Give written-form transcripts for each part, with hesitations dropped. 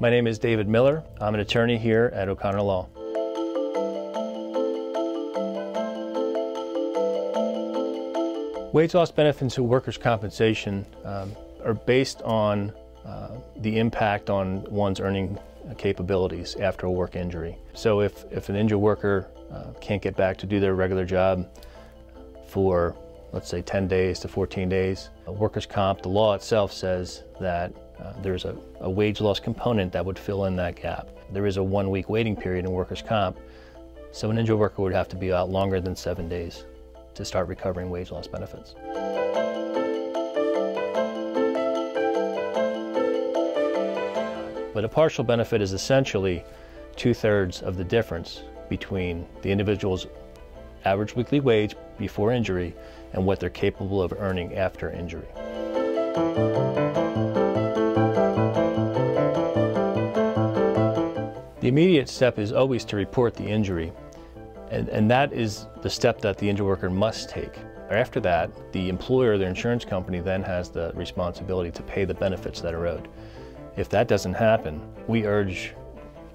My name is David Miller. I'm an attorney here at O'Connor Law. Wage loss benefits and workers' compensation are based on the impact on one's earning capabilities after a work injury. So if an injured worker can't get back to do their regular job for, let's say, 10 days to 14 days, workers' comp, the law itself says that there's a wage loss component that would fill in that gap. There is a 1-week waiting period in workers' comp, so an injured worker would have to be out longer than 7 days to start recovering wage loss benefits. But a partial benefit is essentially 2/3 of the difference between the individual's average weekly wage before injury and what they're capable of earning after injury. The immediate step is always to report the injury, and that is the step that the injured worker must take. After that, the employer or the insurance company then has the responsibility to pay the benefits that are owed. If that doesn't happen, we urge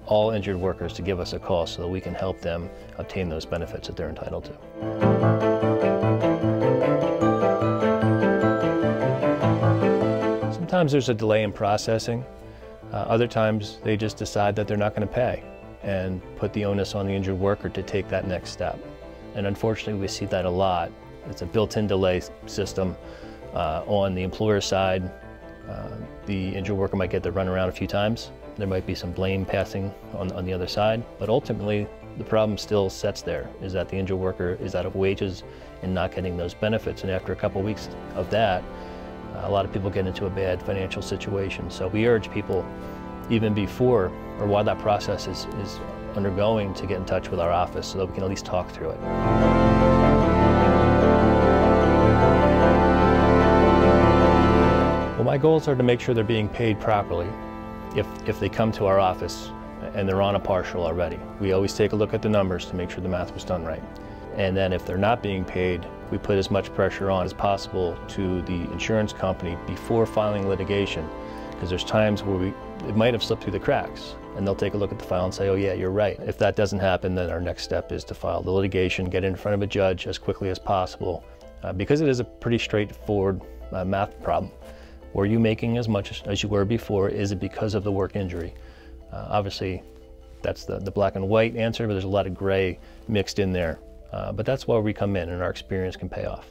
all injured workers to give us a call so that we can help them obtain those benefits that they're entitled to. Sometimes there's a delay in processing. Other times they just decide that they're not going to pay and put the onus on the injured worker to take that next step. And unfortunately, we see that a lot. It's a built-in delay system on the employer side. The injured worker might get the runaround a few times. There might be some blame passing on the other side, but ultimately the problem still sets there, is that the injured worker is out of wages and not getting those benefits. And after a couple weeks of that, a lot of people get into a bad financial situation. So we urge people, even before or while that process is undergoing, to get in touch with our office so that we can at least talk through it. Well, my goals are to make sure they're being paid properly if they come to our office and they're on a partial already. We always take a look at the numbers to make sure the math was done right. And then if they're not being paid, we put as much pressure on as possible to the insurance company before filing litigation, because there's times where it might have slipped through the cracks, and they'll take a look at the file and say, oh yeah, you're right. If that doesn't happen, then our next step is to file the litigation, get it in front of a judge as quickly as possible, because it is a pretty straightforward math problem. Were you making as much as you were before? Is it because of the work injury? Obviously, that's the black and white answer, but there's a lot of gray mixed in there. But that's where we come in, and our experience can pay off.